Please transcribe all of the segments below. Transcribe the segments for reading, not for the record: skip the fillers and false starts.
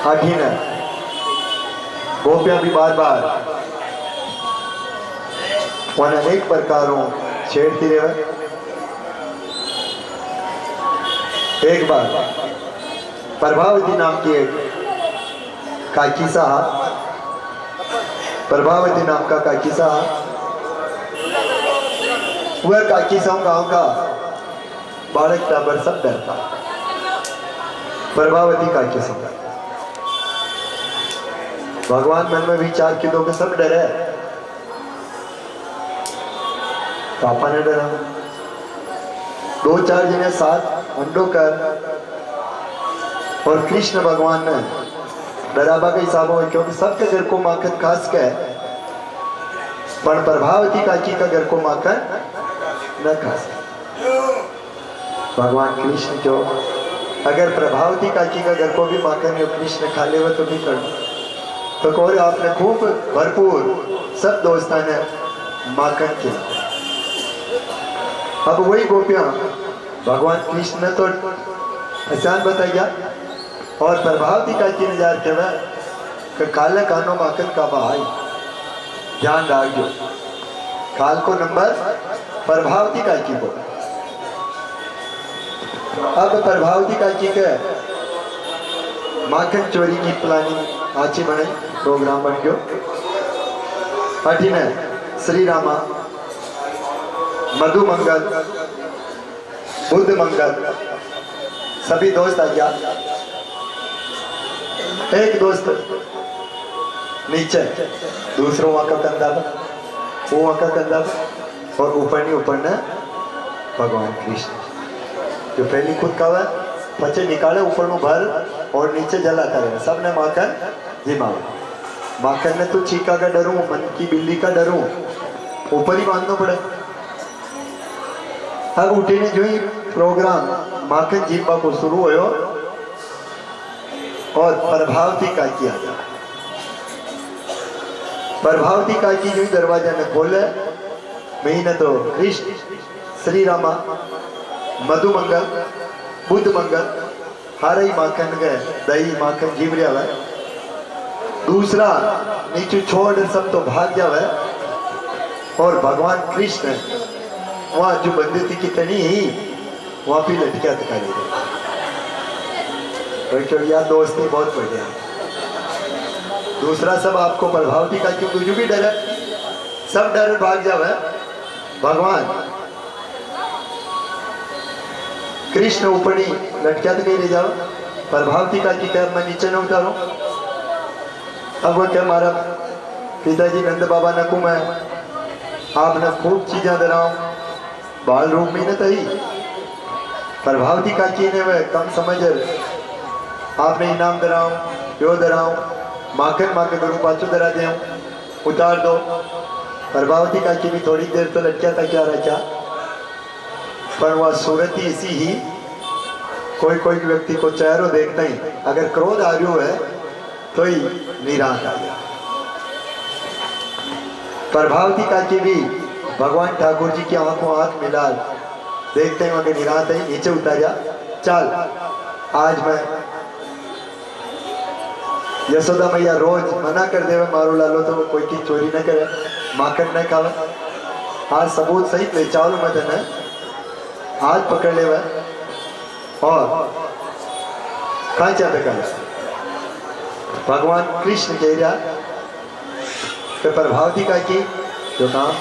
आठीन गोपियां भी बार बार वन अनेक प्रकारों छेड़ती रहे। एक बार प्रभावती नाम की एक काकी साहब, प्रभावती नाम का काकी साहब, वह काकी साहब गांव का बालक टाबर सब डरता। प्रभावती काकी साहब भगवान मन में विचार की दो के सब डरे, पापा ने डरा। दो चार जने साथ अंडो कर और कृष्ण भगवान ने डराबा का हिसाब हो, क्योंकि सबके घर को माखन खास के पर प्रभावती काकी का घर को माखन न खास। भगवान कृष्ण जो अगर प्रभावती काकी का घर को भी माखन कृष्ण खा ले तो भी कर तो कोई आपने खूब भरपूर सब दोस्तों ने माखन किया। अब वही गोपियां भगवान कृष्ण ने तो पहचान बताया और प्रभावती काकी ने जार के काले कानो माखन का भाई ध्यान डाल काल को नंबर प्रभावती काकी को। अब प्रभावती काकी के माखन चोरी की प्लानिंग आची बने, प्रोग्राम बन गयो। अठीन श्री रामा, मधु मंगल, बुद्ध मंगल सभी दोस्त आ गया। एक दोस्त नीचे, दूसरों वहां का कंधा वो वहां का कंधा और ऊपर नहीं ऊपर न भगवान कृष्ण जो पहली खुद का वह बच्चे निकाले ऊपर में भर और नीचे जलाता रहे। सबने माखन जिमा माखन ने तो चीका का डरूं, मन की बिल्ली का डरूं, ऊपर ही बांधना पड़े। अब उठी ने जो ही प्रोग्राम माखन जिमा को शुरू हो और प्रभावती काकी आ गया। प्रभावती काकी जो ही दरवाजा ने खोले, महीने तो कृष्ण, श्री रामा, मधु मंगल, बुद्ध मंगल हर ही माखन गए, दही माखन जीवरिया है। दूसरा नीचे छोड़ सब तो भाग जावे और भगवान कृष्ण वहां जो बंदी थी कितनी ही वहां भी लटकिया दिखाई दे। यार दोस्ती बहुत बढ़िया। दूसरा सब आपको प्रभावती का क्यों कुछ भी डर है, सब डर भाग जावे। भगवान कृष्ण ऊपरी लटकिया तो कहीं ले जाओ, प्रभावती का की कह मैं नीचे न उतारो। अब वो क्या मारा पिताजी नंद बाबा नकू मैं आपने खूब चीजा दराऊं, बाल रूप में न तही। प्रभावती का की ने वह कम समझ आपने इनाम दराऊं, यो दराऊं, माखन माके गुरु पाचो दरा दे उतार दो। प्रभावती का की भी थोड़ी देर तो लटकिया था क्या रहा, पर वह सूरत ही ऐसी ही। कोई कोई व्यक्ति को चेहरा देखते ही अगर क्रोध आ रहा है तो ही निराश आ गया। प्रभावती का की भी भगवान ठाकुर जी की आंखों आंख मिला देखते ही वहां निराश है, नीचे उतारा। चल आज मैं यशोदा मैया रोज मना कर दे मारो लालो तो कोई की चोरी न करे, माखन न खावे। आज सबूत सहित ले चावल मत न हाथ पकड़ ले और कहा चाहते कर भगवान कृष्ण कह रहा कि प्रभावती का की जो काम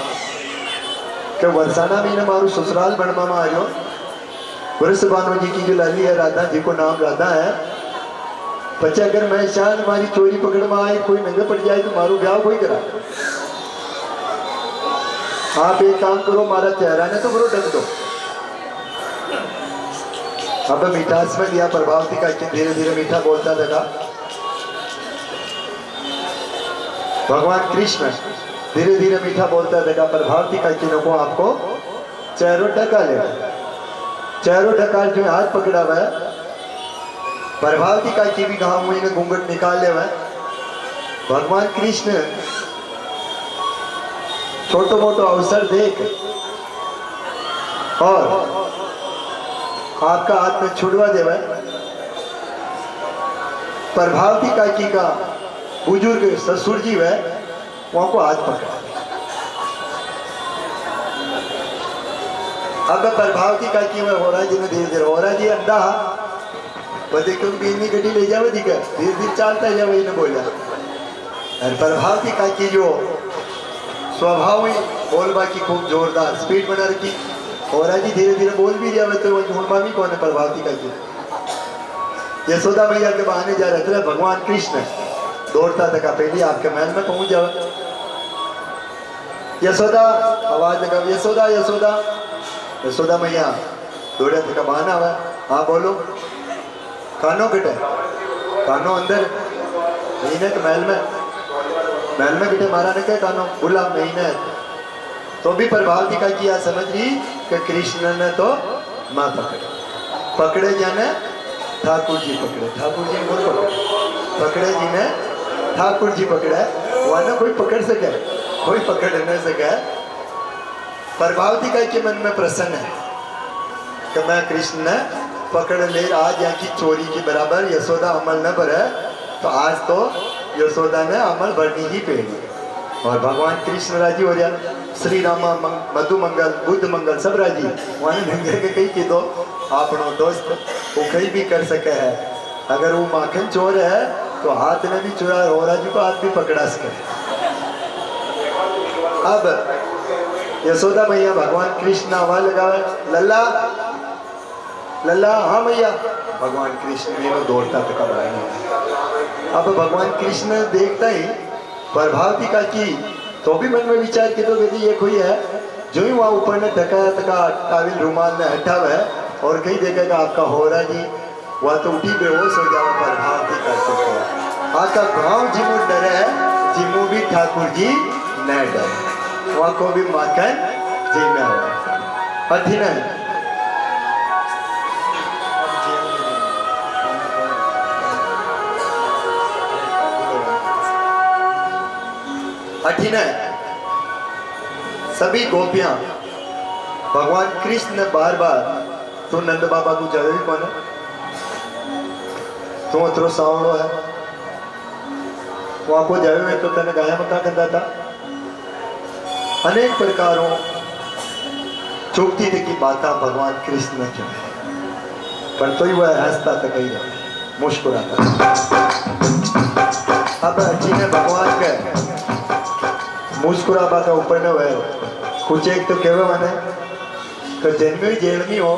कि वर्षाना महीने मारू ससुराल बनवा में आ जाओ। वृष बानो जी की जो लाली है राधा जी को नाम राधा है, बच्चे अगर मैं शायद हमारी चोरी पकड़ में आए कोई नंगे पड़ जाए तो मारू ब्याह कोई करा। आप एक काम करो, मारा चेहरा ने तो करो ढक दो। अब मिठास में दिया प्रभावती का धीरे धीरे मीठा बोलता लगा। भगवान कृष्ण धीरे धीरे मीठा बोलता लगा। प्रभावती का चिन्ह को आपको चेहरों ढका ले, चेहरों ढका जो हाथ पकड़ा हुआ है। प्रभावती का की भी गांव मुई ने घूंघट निकाल ले हुआ है। भगवान कृष्ण छोटो मोटो अवसर देख और आपका हाथ में छुड़वा देवा प्रभावती काकी का बुजुर्ग ससुर जी वह वहां को हाथ पकड़ा। अब प्रभावती काकी में हो रहा जी ने धीरे धीरे हो रहा जी अंधा बदे क्योंकि इतनी गड्डी ले जावे दिखा धीरे धीरे चालता जावे इन्हें बोला। और प्रभावती काकी जो स्वभाव ही बोलबा की खूब जोरदार स्पीड बना रखी हो रहा जी धीरे धीरे बोल भी जावे तो ढूंढबा भी कौन है प्रभावती काकी। यशोदा मैया के बहाने जा रहे थे भगवान कृष्ण दौड़ता था पहले आपके महल में पहुंच जावे। यशोदा आवाज लगा यशोदा यशोदा यशोदा मैया दौड़े थे बहाना हुआ। हाँ बोलो कानो बेटे कानो अंदर महीने के महल में बेटे मारा ने क्या कानो बोला महीने तो भी प्रभावती का किया समझ रही कि कृष्ण ने तो माँ पकड़े जाने ठाकुर जी पकड़े पकड़े जी ने ठाकुर जी पकड़े वह कोई पकड़ सके कोई पकड़ नहीं सके। प्रभावती का के मन में प्रसन्न है कि मैं कृष्ण ने पकड़ ले आज यहाँ की चोरी के बराबर यशोदा अमल न भरे तो आज तो यशोदा ने अमल भरनी ही पड़ेगी। और भगवान कृष्ण राजी हो जाए श्री राम मधु मंगल बुद्ध मंगल सब राजी वहीं भिंगे के कही की दो अपनो दोस्त वो कहीं भी कर सके है। अगर वो माखन चोर है तो हाथ ने भी चुरा हो राजू को हाथ भी पकड़ा सके। अब यशोदा मैया भगवान कृष्ण आवाज लगावे लल्ला लल्ला हाँ मैया भगवान कृष्ण ने दौड़ता तक अब भगवान कृष्ण देखता ही प्रभावती का की तो भी मन में विचार की तो यदि ये कोई है जो ही वहाँ ऊपर ने टका टाविल रुमाल ने हटावा है और कहीं देखेगा आपका हो रहा जी वह तो उठी बेहोश हो जावा। प्रभावती का आका गाँव जिमू डरे जिमू भी ठाकुर जी न डरे वहाँ को भी माखन जीना हुआ अठी न अठी न सभी गोपियां भगवान कृष्ण ने बार बार तू नंद बाबा को जावे भी कौन है तू अतरो सावड़ो है वहां को जावे में तो तेने गाया मका करता था अनेक प्रकारों चौकती थी की बातें भगवान कृष्ण ने क्यों पर तो ही वह हंसता था कहीं मुस्कुराता। अब जी ने भगवान के मुस्कुराबा का ऊपर न हुए कुछ एक तो कहवे मैंने तो जन्मी हो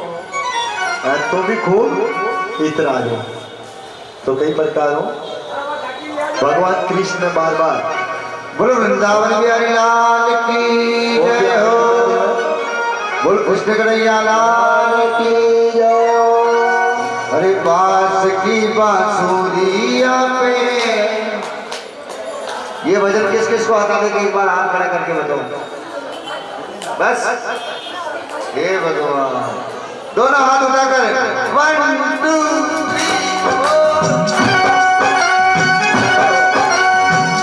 तो भी खूब इतना हो तो कई प्रकार हो भगवान कृष्ण ने बार बार बोलो वृंदावन बिहारी लाल की जय हो बोल कृष्ण कन्हैया लाल की जय हो। अरे बास की बांसुरिया पे ये भजन किस किस को आता है कि एक बार हाथ खड़ा करके बताओ बस। हे भगवान दोनों हाथ उठाकर 1 2 3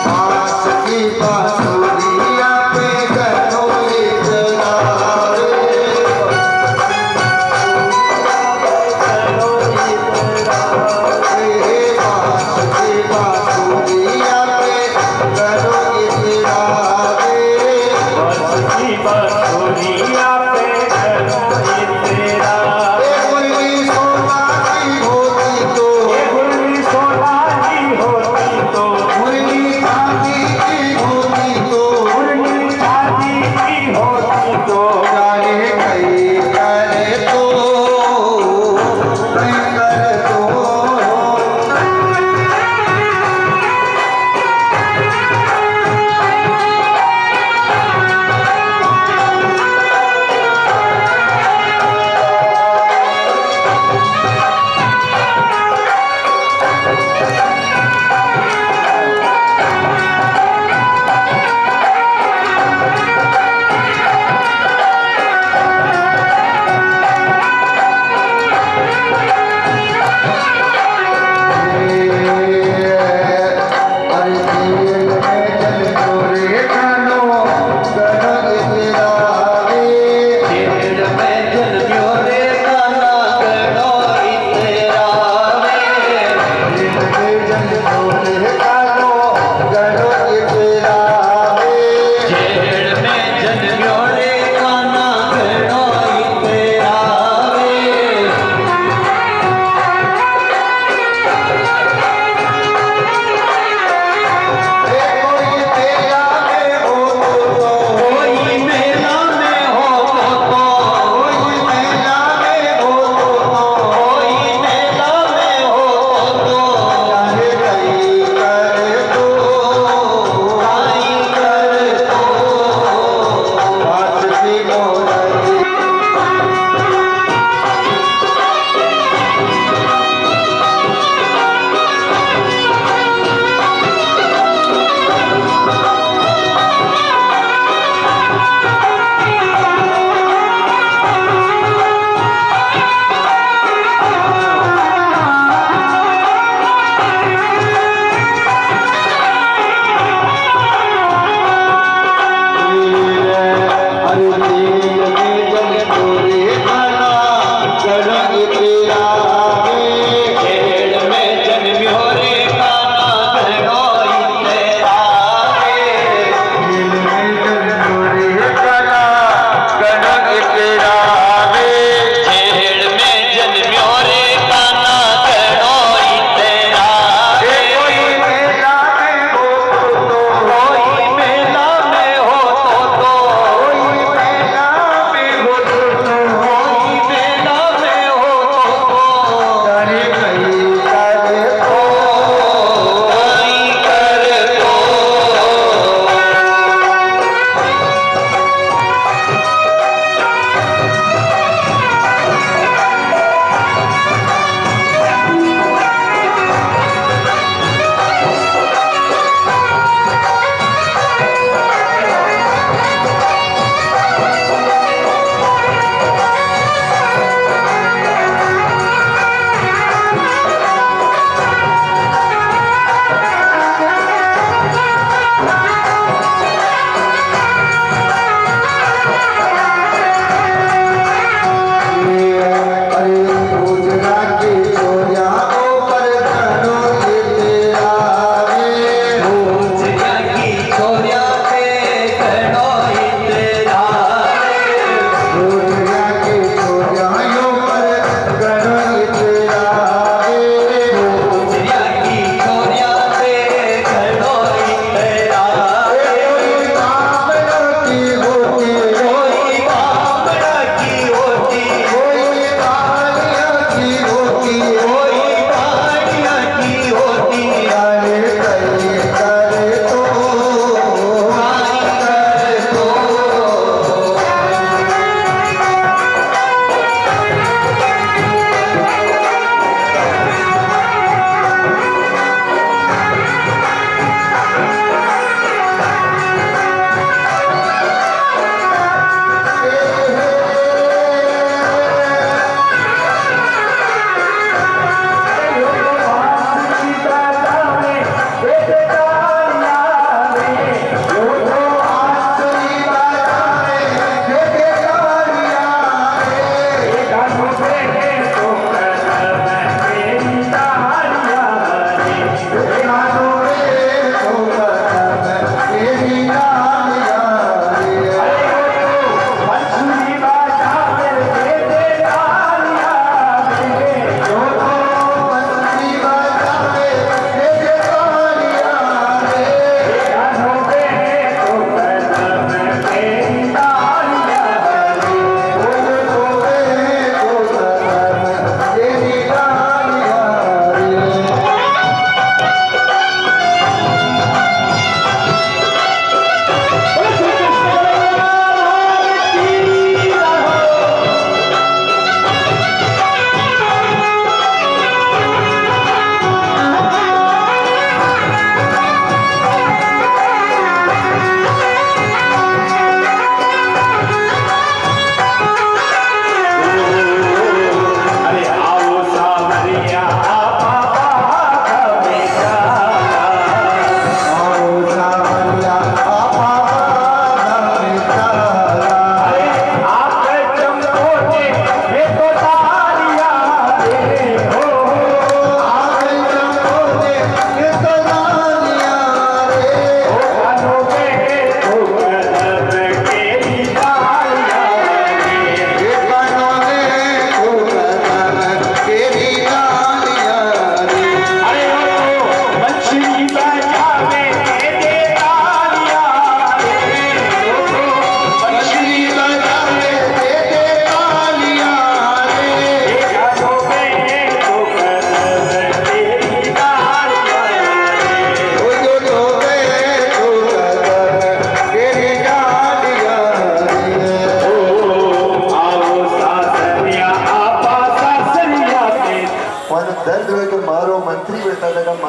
बास की बांसुरिया पे कनोली चलावे बास की बांसुरिया पे कनोली चलावे बास की बांसुरिया पे कनोली चलावे मुरली सोना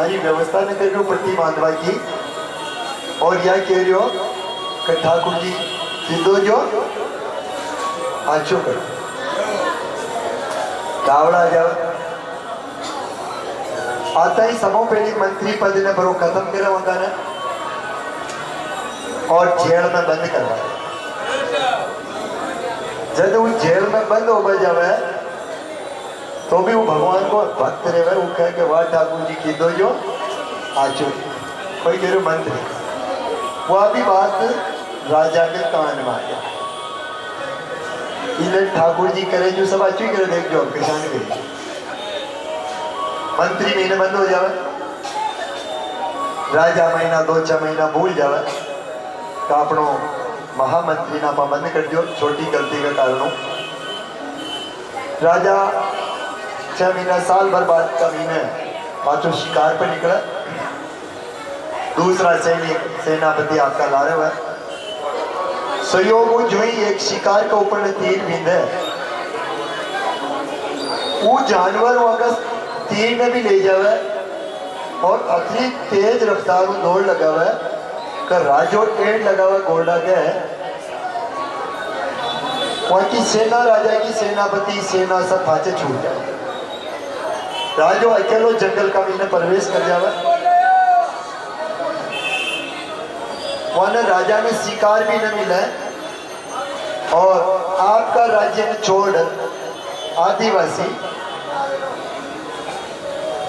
सारी व्यवस्था ने कर पट्टी बांधवा की और यह कह रहे हो कि ठाकुर जी सीधो जो आचो कर कावड़ा जाओ आता ही समो पहली मंत्री पद ने बरो खत्म करा वहां ने और जेल में बंद करवाया। जब वो जेल में बंद हो जावे तो भी वो भगवान को भक्त रहे वो कहे कि वाह ठाकुर जी की दो जो आचो कोई कह रहे मंत्री वह भी बात राजा के कान में आ गया। इन्हें ठाकुर जी करे जो सब अच्छी करे देख जो किसान करिए मंत्री महीने बंद हो जावे राजा महीना 2-6 महीना भूल जावे तो अपनो महामंत्री ना बंद कर दियो छोटी गलती के कारण। राजा 6 महीना साल भर बाद का महीने पांचों शिकार पर निकला। दूसरा सैनिक सेनापति आपका ला रहे हुआ सहयोग जो ही एक शिकार के ऊपर तीर बिंद है वो जानवर अगर तीर में भी ले जावे और अति तेज रफ्तार में दौड़ लगा हुआ कर राजो टेढ़ लगा हुआ घोड़ा के वहां की सेना राजा की सेनापति सेना सब फाचे छूट जाए। राजो अकेलो जंगल का महीने प्रवेश कर जावे वहां राजा ने शिकार भी न मिला और आपका राज्य में छोड़ आदिवासी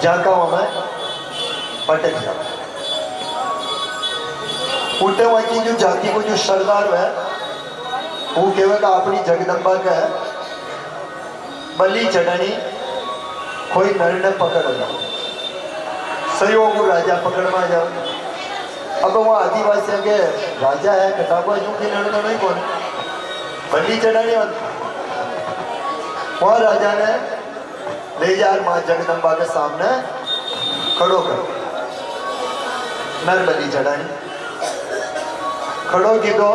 जाका वहां पटक जाओ उल्टे वहां की जो जाति को जो सरदार है वो केवल अपनी जगदम्बा का है बलि चढ़ानी कोई नर ने पकड़ जाओ सहयोग राजा पकड़ में जाओ। अब वहाँ आदिवासी के राजा है कटाबा जो कि लड़ना नहीं कौन बलि चढ़ाने वहाँ राजा ने ले जा माँ जगदम्बा के सामने खड़ो कर नर बलि चढ़ानी खड़ो की दो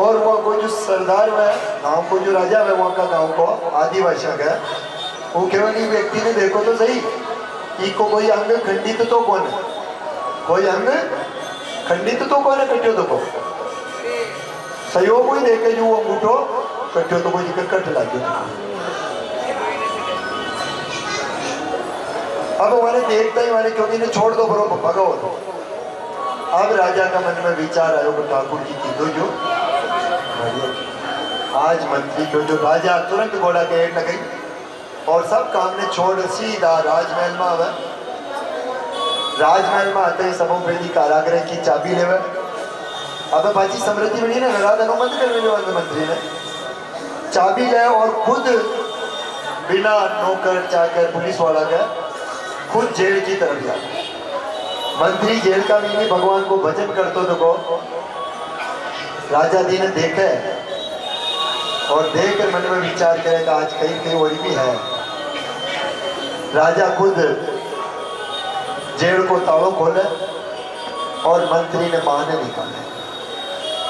और वो को जो सरदार है गांव को जो राजा है वहाँ का गांव को आदिवासी है वो केवल व्यक्ति ने देखो तो सही इको कोई अंग खंडित तो कौन है कोई अंग खंडित तो कौन है कट्यो तो को सहयोग ही देखे जो वो अंगूठो कट्यो तो कोई कट लागे। अब मैंने देखता ही मैंने क्योंकि इन्हें छोड़ दो बरो भगाओ तो अब राजा का मन में विचार आयो कि ठाकुर जी की दो जो आज मंत्री को जो राजा तुरंत घोड़ा के हेठ गई और सब काम ने छोड़ सीधा राजमहल में आवे। राजमहल में आते ही सबों पहली कारागृह की चाबी लेवे। अब बाजी समृद्धि बनी ने रात अनुमति कर मंत्री ने चाबी ले और खुद बिना नौकर चाकर पुलिस वाला के खुद जेल की तरफ जाए। मंत्री जेल का भी भगवान को भजन करते तो को राजा जी ने देखे और देखकर मन में विचार करे कि आज कहीं कहीं और भी है। राजा खुद जेल को तालों खोले और मंत्री ने बहाने निकाले।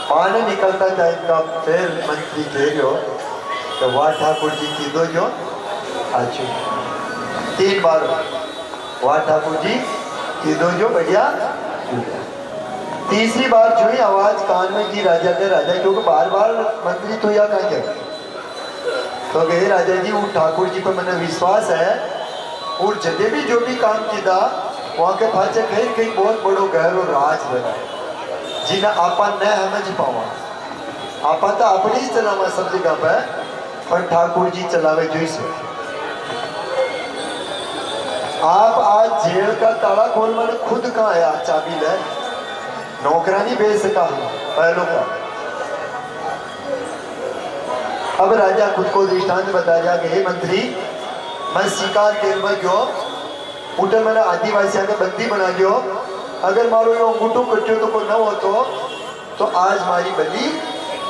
बहाने निकलता टाइम का फिर मंत्री कह रहे हो कि वाह ठाकुर जी की दो जो आज 3 बार वाह ठाकुर जी की दो जो बढ़िया। तीसरी बार जो ही आवाज कान में की राजा के राजा क्योंकि बार बार मंत्री तो या कहा गया तो कहे राजा जी वो ठाकुर जी पर मैंने विश्वास है और जब भी जो भी काम किया वहाँ के पाचे कहीं कहीं बहुत बड़ो गहरो राज बना जिन्हें आपा न समझ पावा आपा तो अपनी ही चलावा सब जगह पे पर ठाकुर जी चलावे जो से। आप आज जेल का ताला खोल मैंने खुद कहाँ आया चाबी ले नौकरानी भेज सका पहलों का। अब राजा खुद को दृष्टांत बताया कि हे मंत्री मैं शिकार के गयो उठे मैंने आदिवासियों के बंदी बना दियो अगर मारो यो अंगूठो कट्यो तो को न हो तो आज मारी बलि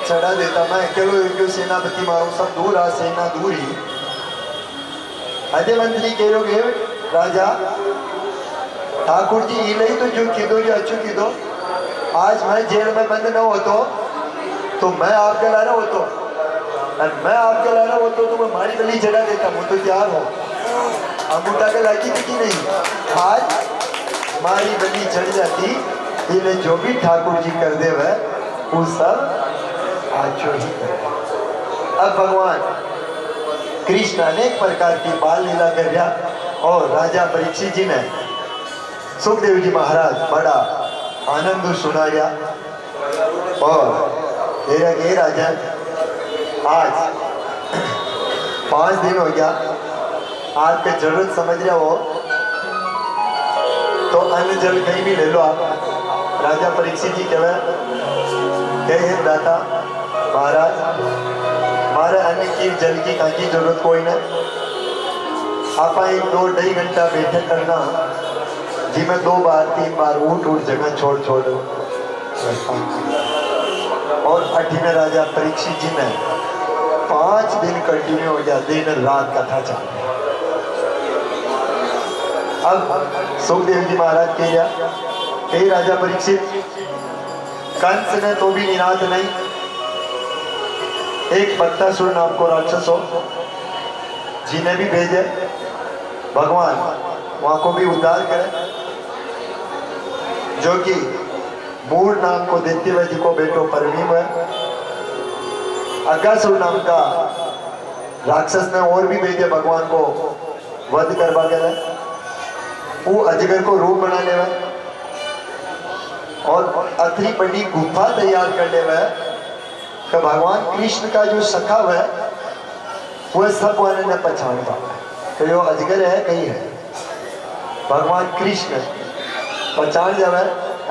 चढ़ा देता। मैं अकेलो जो सेनापति मारो सब दूर आ सेना दूर ही। अजय मंत्री कह रहे राजा ठाकुर जी ये नहीं तो जो कीदो जो अच्छू कीदो आज मैं जेल में बंद न हो तो मैं आपके लाना हो तो और मैं आपके लाना हो तो मैं मारी बलि चढ़ा देता हूँ तो तैयार हो अंगूठा के लागी थी कि नहीं। आज मारी बली चढ़ जाती, इन्हें जो भी ठाकुर जी कर दे वह वो सब आचो ही करे। अब भगवान कृष्ण अनेक प्रकार की बाल लीला कर रहा, और राजा परीक्षित जी ने सुखदेव जी महाराज बड़ा आनंद सुना गया। और तेरा ये राजा आज 5 दिन हो गया, आपके जरूरत समझ रहे हो तो अन्न जल कहीं भी ले लो आप। राजा परीक्षित जी कहे दाता महाराज, हमारे अन्न की जल की कहाँ की जरूरत कोई नहीं। आप 1-2-2.5 घंटा बैठक करना जी, मैं 2 बार 3 बार उठ जगह छोड़ और अठीने राजा परीक्षित जी ने 5 दिन कंटिन्यू हो गया, दिन रात कथा चल। अब सुखदेव जी महाराज कह राजा परीक्षित, कंस ने तो भी निराश नहीं, एक बत्तासुर नाम को राक्षस हो जी ने भी भेजे, भगवान वहां को भी उद्धार करे, जो कि मूल नाम को देते हुए जी को बेटो परमीम है। अगासुर नाम का राक्षस ने और भी भेजे भगवान को वध करवा गया, वो अजगर को रूप बना ले और अथरी बड़ी गुफा तैयार कर ले कि भगवान कृष्ण का जो सखा है वह सब वाले ने पहचान पाता है कि वो अजगर है कहीं है। भगवान कृष्ण पहचान जावे,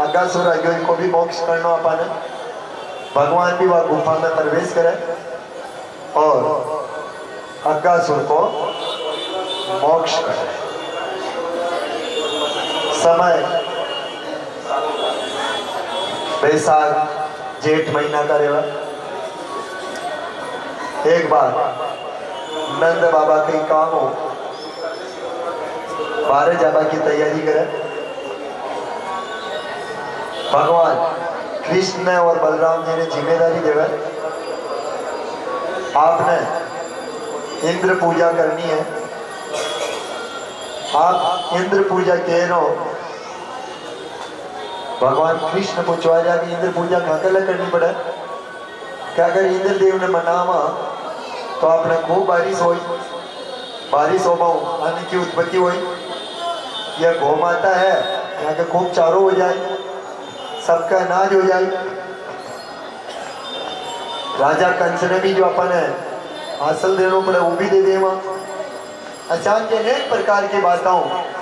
अगासुर अज्ञानी को भी मोक्ष करना पाने, भगवान भी वह गुफा में प्रवेश करे और अगासुर को मोक्ष करे। समय बैसाख जेठ महीना का रेवा। एक बार नंद बाबा कहीं काम हो, बाहर जाबा की तैयारी करे, भगवान कृष्ण ने और बलराम जी ने जिम्मेदारी देवे, आपने इंद्र पूजा करनी है। आप इंद्र पूजा कह रहे हो, भगवान कृष्ण पूछवा रहा कि इंद्र पूजा कहाँ के लिए करनी पड़े, क्या अगर इंद्र देव ने मनावा तो आपने खूब बारिश हो पाऊँ, अन्न की उत्पत्ति हुई, यह गौ माता है यहाँ के खूब चारों हो जाए, सबका अनाज हो जाए। राजा कंस ने भी जो अपन है हासिल देना पड़े वो भी दे देवा। अचानक अनेक प्रकार की बातों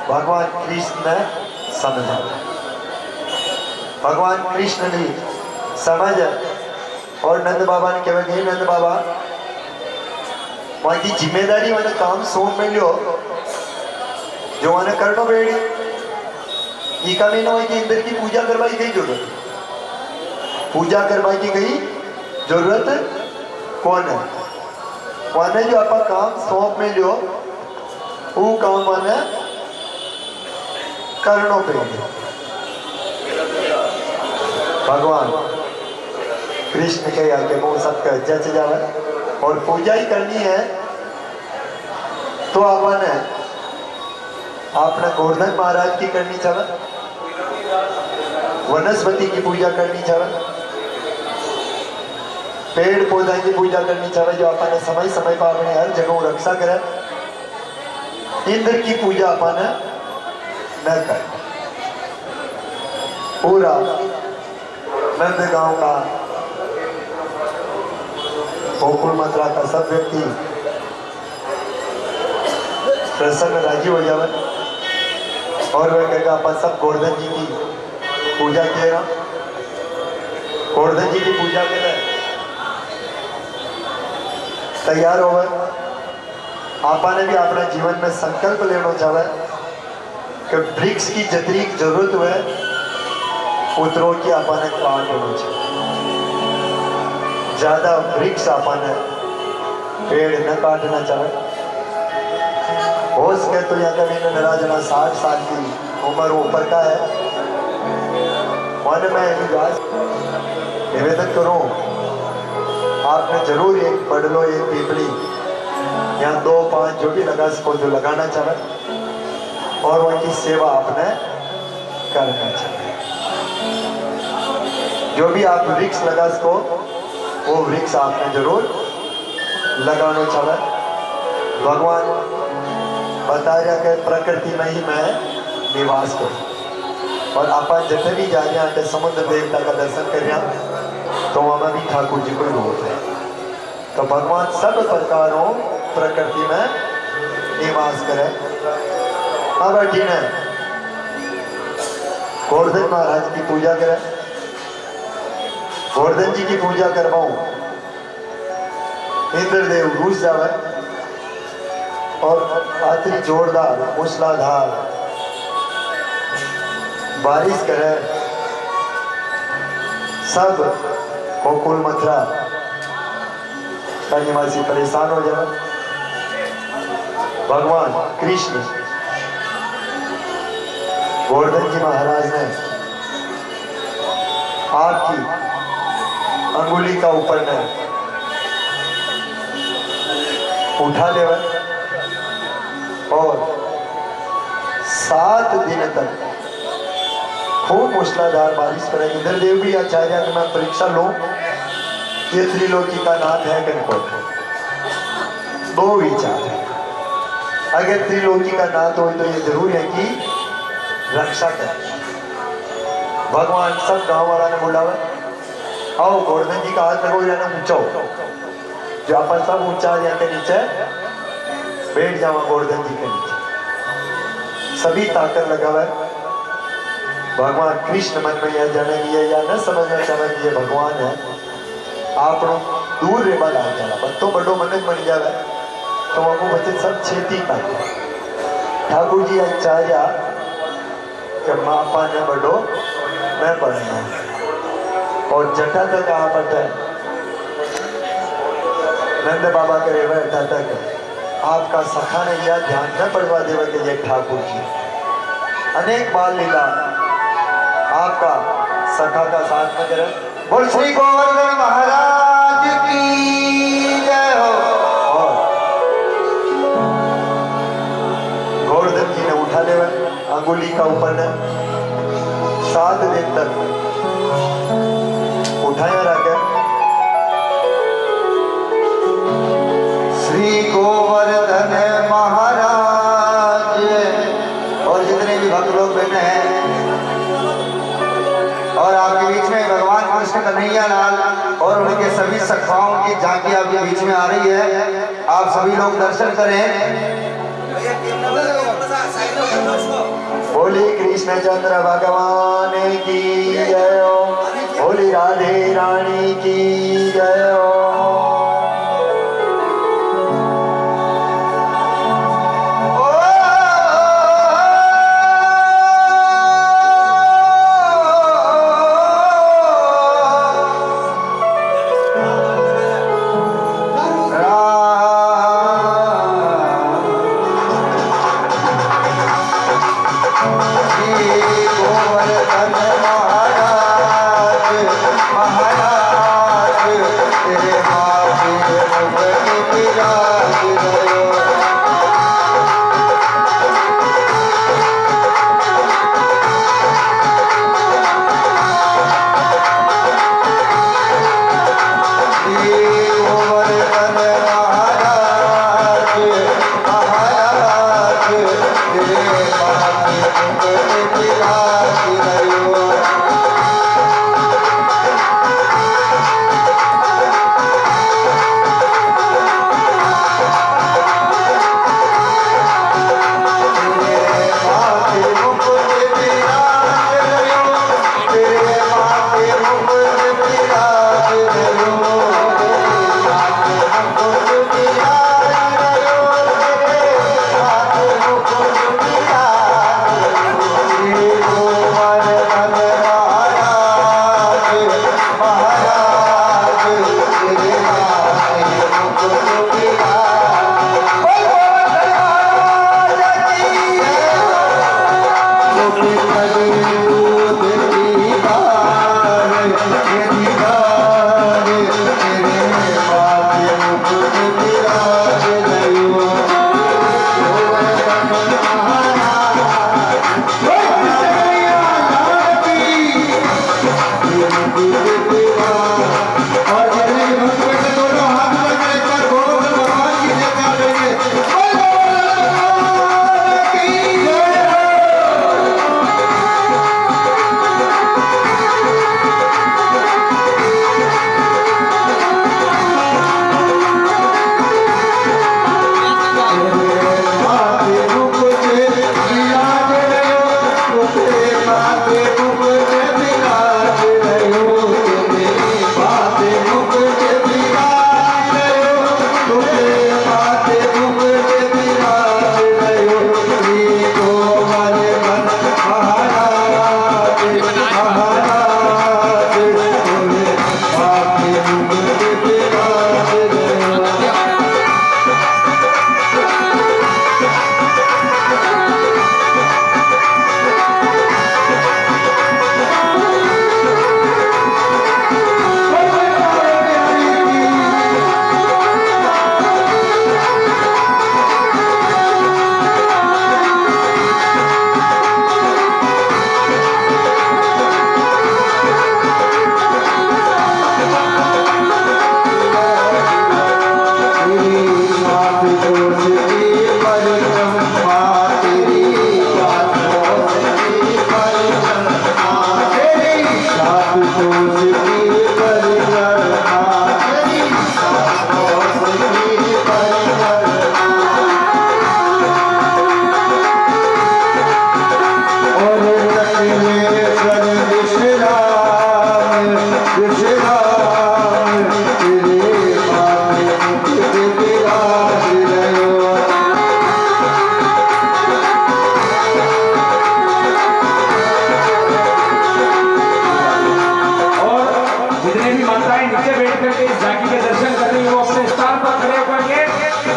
भगवान कृष्ण ने समझा, भगवान कृष्ण ने समझ और नंद बाबा ने कहा कि नंद बाबा वहाँ की जिम्मेदारी मैंने काम सौंप में लियो, जो मैंने करना बेड़ी इका महीना हुआ कि इंद्र की पूजा करवाई गई जरूरत, पूजा करवाई की गई जरूरत कौन है, मैंने जो आपका काम सौंप में लियो वो काम मैंने करना बेड़ी। भगवान कृष्ण के आगे मुँह सबका जच जावे और पूजा ही करनी है तो आपने गोवर्धन महाराज की करनी चाहे, वनस्पति की पूजा करनी चाहे, पेड़ पौधा की पूजा करनी चाहे, जो आपने समय समय पर अपने हर जगह रक्षा करे। इंद्र की पूजा आपने न कर। पूरा नंदगांव का गोकुल मथुरा का सब व्यक्ति प्रसन्न राजी हो जावे और वह कहेगा अपन सब गोवर्धन जी की पूजा किए ना, गोवर्धन जी की पूजा के लिए तैयार हो गए। आपने भी अपने जीवन में संकल्प लेना चाहे कि वृक्ष की जितनी जरूरत है उतरों की आपने काट होना चाहिए, ज्यादा वृक्ष आपने पेड़ न काटना चाहे। हो सके तो यहाँ का भी नाराजना 60 साल की उम्र ऊपर का है, मैं निवेदन करूं आपने जरूर एक पढ़ लो, एक पीपड़ी यहाँ 2 पांच जो भी लगा सको जो लगाना चाहे और उनकी सेवा आपने करना चाहिए। जो भी आप वृक्ष लगा सको वो वृक्ष आपने जरूर लगाना चाहिए। भगवान बता रहा कि प्रकृति में ही मैं निवास करूँ और अपन जितने भी जा रहे हैं समुद्र देवता का दर्शन कर रहे हैं तो वहाँ भी ठाकुर जी को ही रूप है। तो भगवान सब प्रकारों प्रकृति में निवास करे। अब ठीक है गोवर्धन महाराज की पूजा करें, गोवर्धन जी की पूजा करवाऊं, इंद्रदेव घुस जावे और आतरी जोरदार मूसलाधार बारिश करे, सब गोकुल मथुरा का निवासी परेशान हो जाए। भगवान कृष्ण गोवर्धन जी महाराज ने आपकी अंगुली का ऊपर में उठा ले और 7 दिन तक खूब मूसलाधार बारिश करे। इंद्रदेव भी आचार्य कि मैं परीक्षा लूं ये त्रिलोकी का नाथ है किनको। 2 विचार है, अगर त्रिलोकी का नाथ हो तो ये जरूर है कि रक्षा कर। भगवान सब गांव वाला ने बुलावे, आओ गोवर्धन जी का हाथ लगो या ना ऊंचा हो, जो अपन सब ऊंचा के नीचे बैठ जावा गोवर्धन जी के नीचे। सभी ताकत लगावे। भगवान कृष्ण मन में यह जाने लिए या न समझना चाहे कि ये भगवान है, आप दूर रे बल आ जाला बत्तो बड़ो मनक बन जावे तो आपको बच्चे सब छेती पाते। ठाकुर जी आचार्य कि मापा ने बड़ो मैं पढ़ना और जटा तक आप नंद बाबा के रेवटा तक आपका सखा ने यह ध्यान न पड़वा देवे कि ये ठाकुर जी अनेक बार लीला आपका सखा का साथ में करे। बोल श्री गोवर्धन महाराज की जय हो। और गोवर्धन जी ने उठा ले अंगुली का ऊपर ने 7 दिन तक उठाया रखे। श्री गोवर्धन महाराज और जितने भी भक्त लोग बैठे हैं और आपके बीच में भगवान कृष्ण कन्हैया लाल और उनके सभी सखाओं की झांकी आपके बीच में आ रही है। आप सभी लोग दर्शन करें। बोली कृष्ण चंद्र भगवान की जय हो, बोली राधे रानी की जय हो।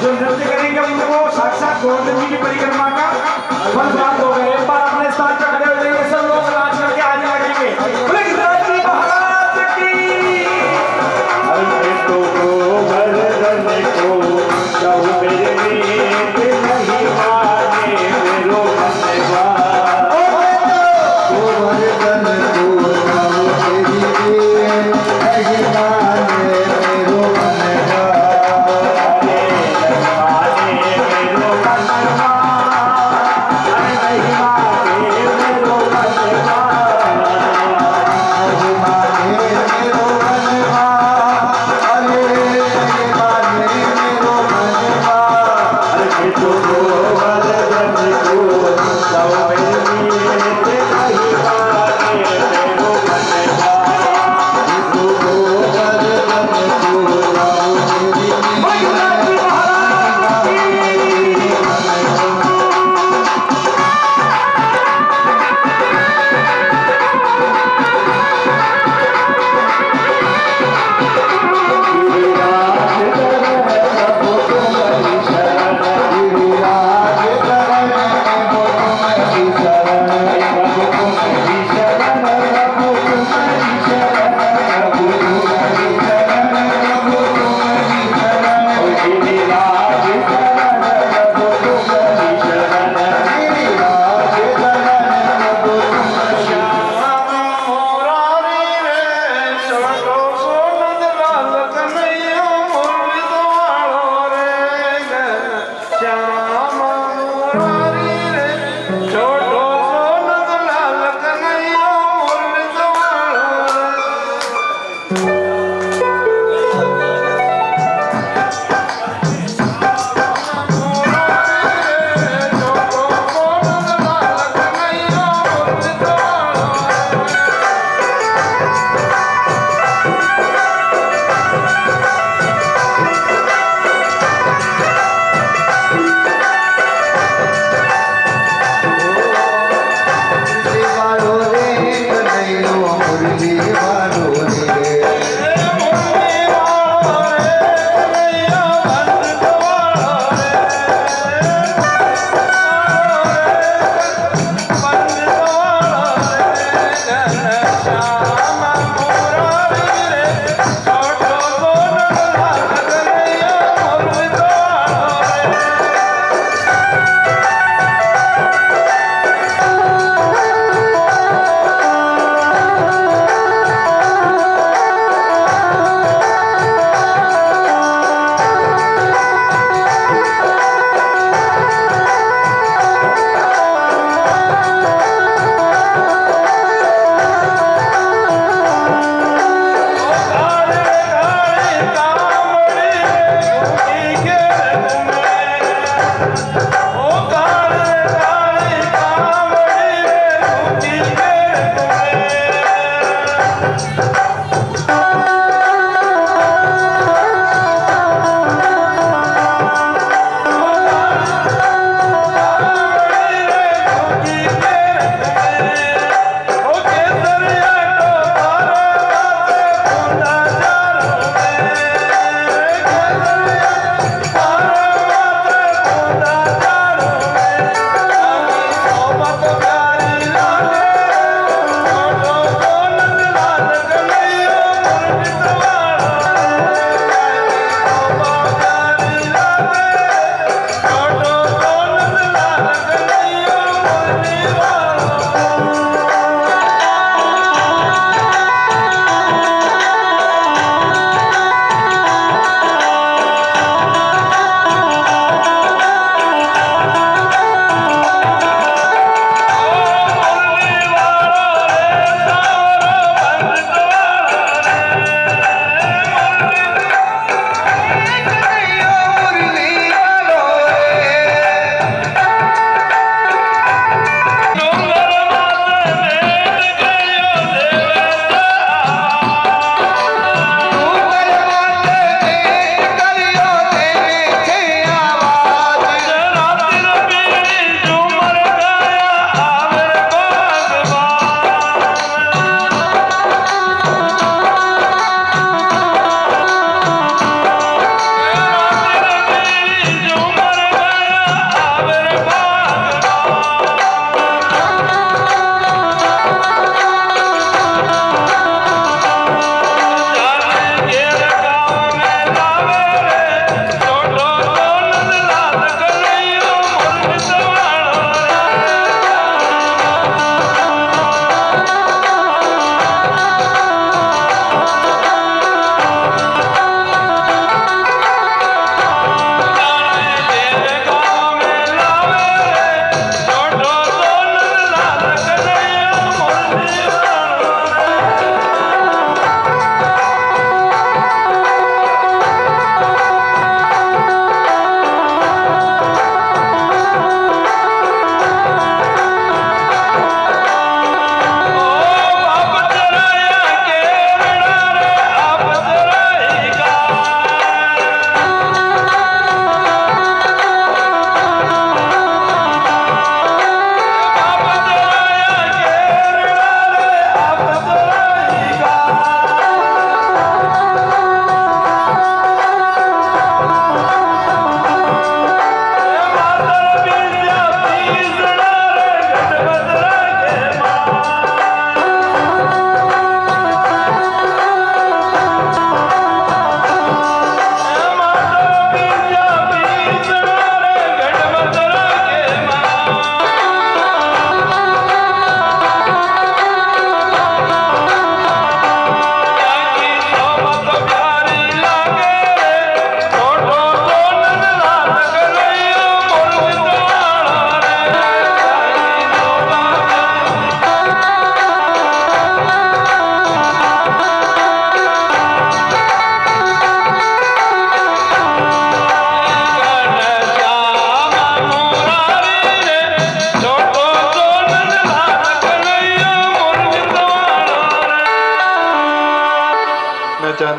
जो नृत्य करेंगे उनको साक्षात गोवर्धन जी की परिक्रमा का फल प्राप्त हो गए। एक बार अपने स्थान पर खड़े हो जाइए, सब लोग नाच करके आगे लगेंगे। बोले गणराज जी महाराज की। अरे तो गोवर्धन को जाओ मेरे मीत नहीं माने मेरो मनवा। गोवर्धन को जाओ तेरी मीत नहीं माने मेरो मनवा। अरे नहीं माने मेरो मनवा, अरे नहीं माने मेरो मनवा। नहीं माने मेरो मनवा, अरे नहीं माने मेरो मनवा। अरे तो गोवर्धन को जाओ मेरे मीत नहीं माने मेरो मनवा। गोवर्धन को जाओ तेरी मीत गणराज जी महाराज की। गिरिराज धर प्रभु तुम्हारी शरण। गिरिराज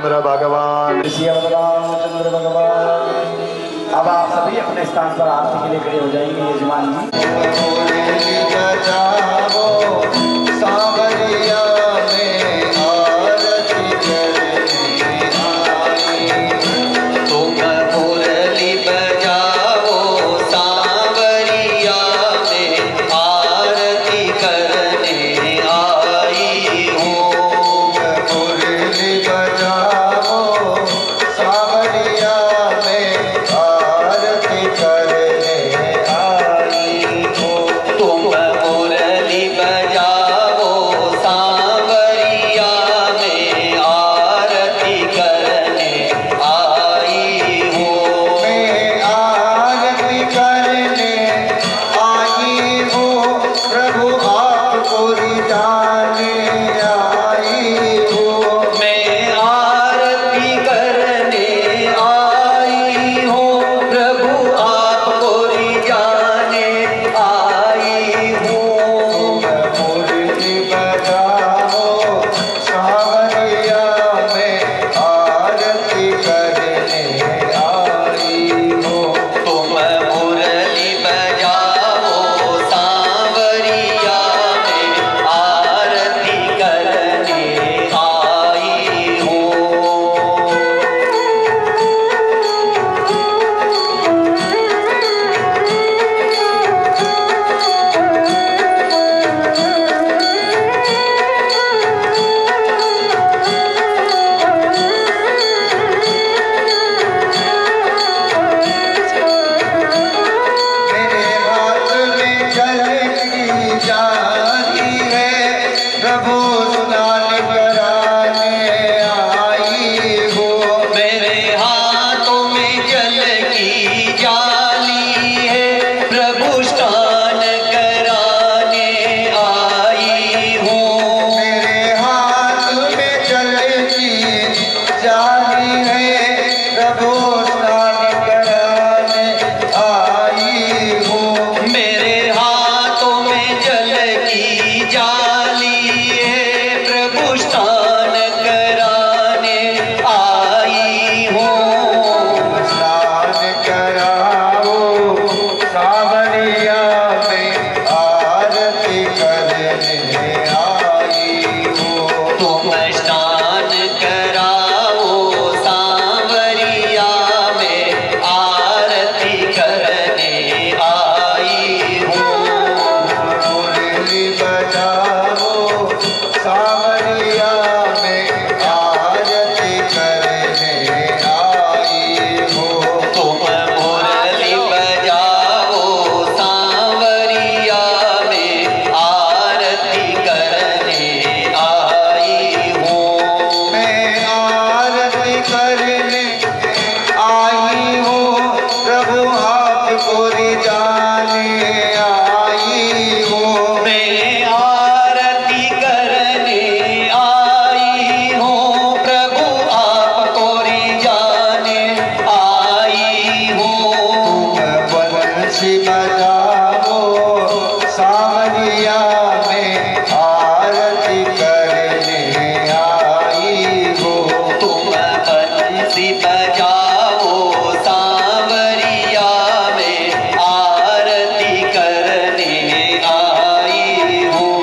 रामचंद्र भगवान। श्री रामचंद्र भगवान। अब आप सभी अपने स्थान पर आरती के लिए खड़े हो जाएंगे यजमान जी। सांवरिया में आरती करने आई। तुम मुरली बजाओ सांवरिया में आरती करने आई हूँ। मुरली बजाओ सांवरिया में आरती करने आई हूँ। तुम मुरली बजाओ सांवरिया में आरती करने आई हूँ। मैं आरती करने आई हूँ प्रभु आपको रिझाने आई हूँ। मैं आरती करने आई हूँ प्रभु आपको रिझाने आई हूँ। मुरली बजाओ सांवरिया में आरती करने आई हूँ। तुम मुरली बजाओ सांवरिया में आरती करने आई हूँ। मेरे हाथ में जल की जाती है प्रभु स्नान कराने आई हूँ। मेरे हाथों में जल की जाली है प्रभु स्नान कराने आई हूँ। मेरे हाथ में जल की जाली है प्रभु स्नान कराने आई हूँ। मेरे हाथों में जल की जाली है प्रभु स्नान कराने आई हूँ। स्नान कराओ सांवरिया में आरती करने आई हूँ। तुम स्नान कराओ सांवरिया में आरती करने आई हूँ। मुरली बजाओ सांवरिया में आरती करने आई हूँ। तुम मुरली बजाओ सांवरिया में आरती करने आई हूँ। मैं आरती करने आई हूँ प्रभु आपको रिझाने आई हूँ। मैं आरती करने आई हूँ प्रभु आपको रिझाने आई हूँ। तुम बंसी बजाओ सांवरिया में आरती करने आई हूँ। तुम बंसी बजाओ सांवरिया में आरती करने आई हूँ।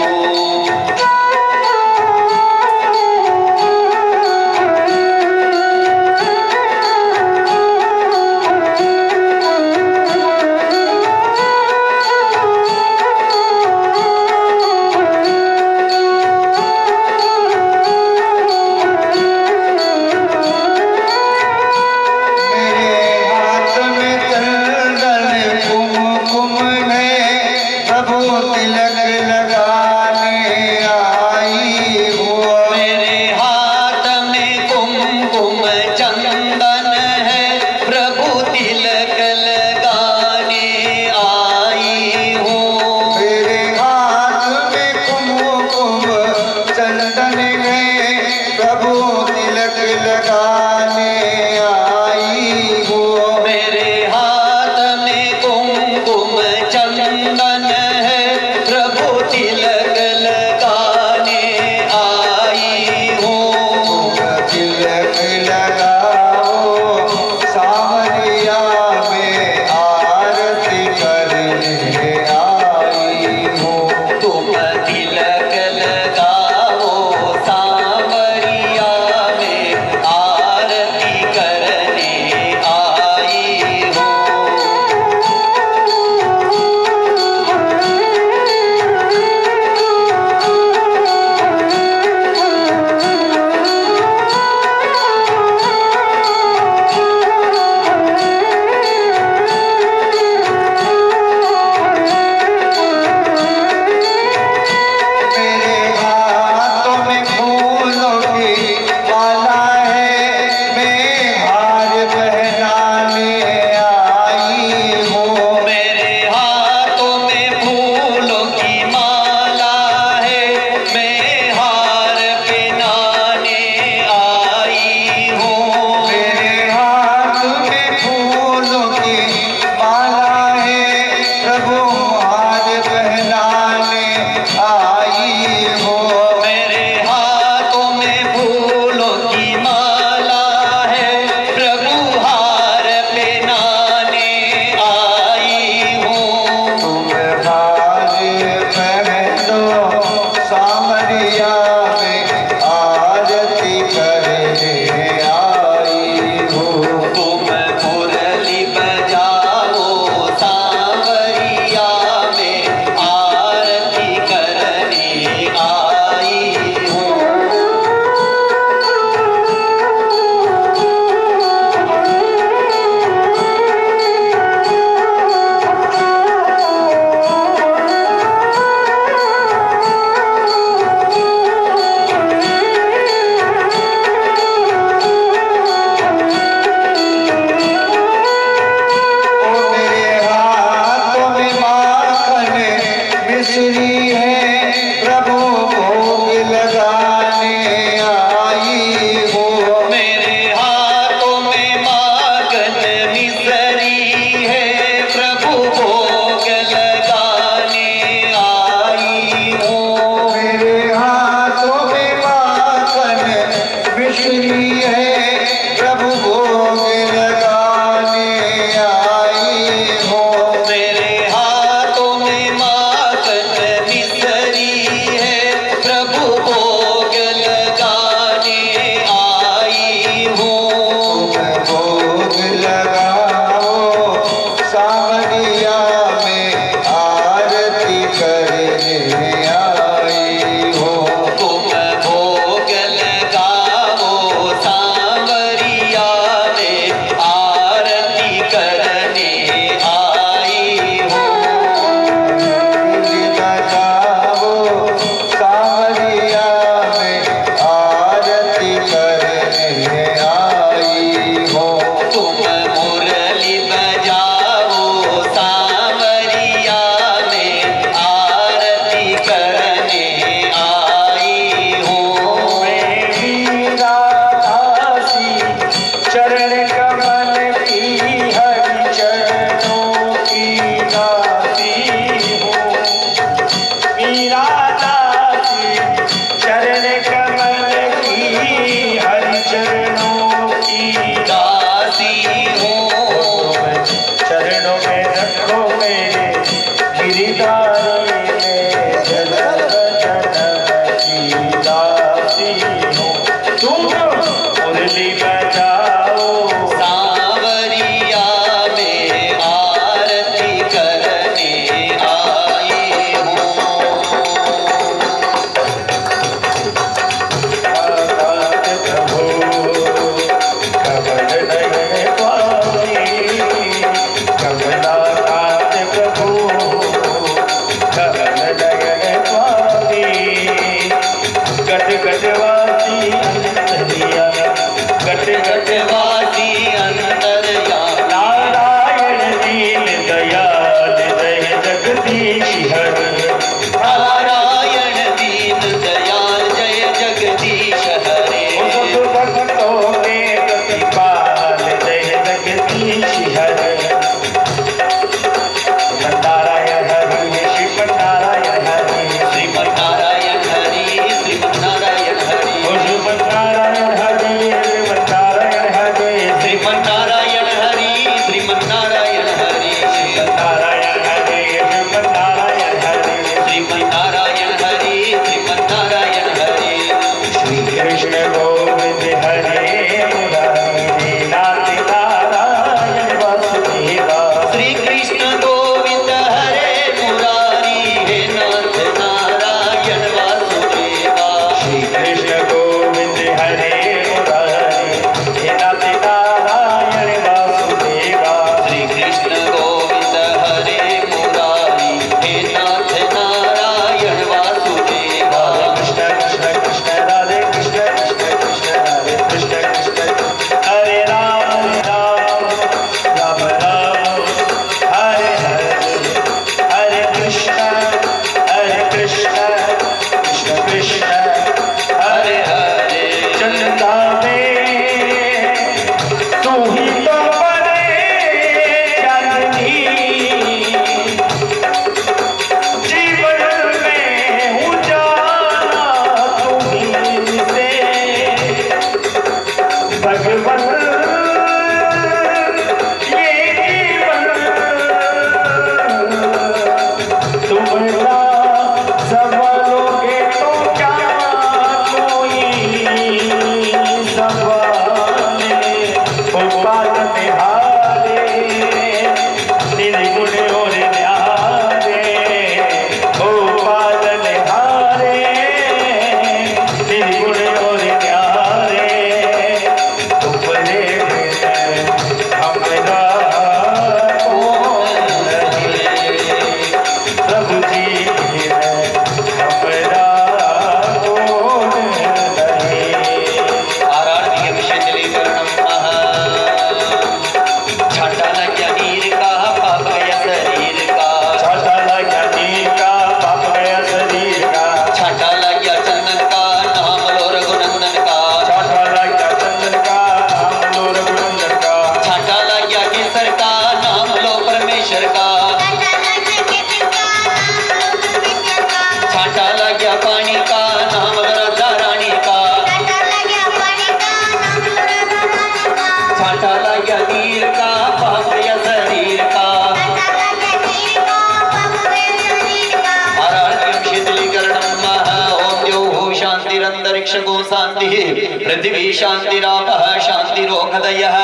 पृथ्वी शान्तिरापः शान्तिरोषधयः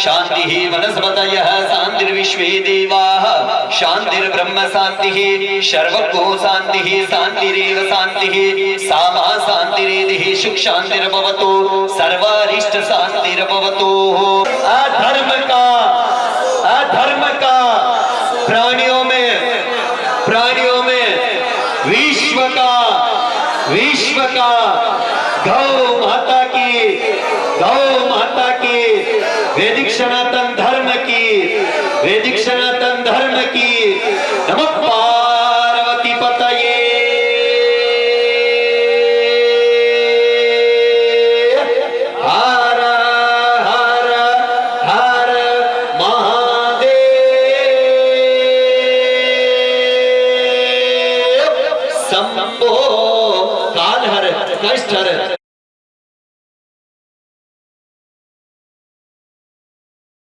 शान्तिः वनस्पतयः शान्तिर्विश्वे देवाः शान्तिर्ब्रह्म शान्तिः सर्वको शान्तिः शान्तिरेव शान्तिः सामा शान्तिरेधिः सुख शान्तिर्भवतु सर्वारिष्ट शान्तिर्भवतु। अधर्म का प्राणियों में विश्व का गौ माता की वैदिक सनातन धर्म की नमः पार्वती पतये। हर हर हर महादेव शंभो काल हर कष्ट हर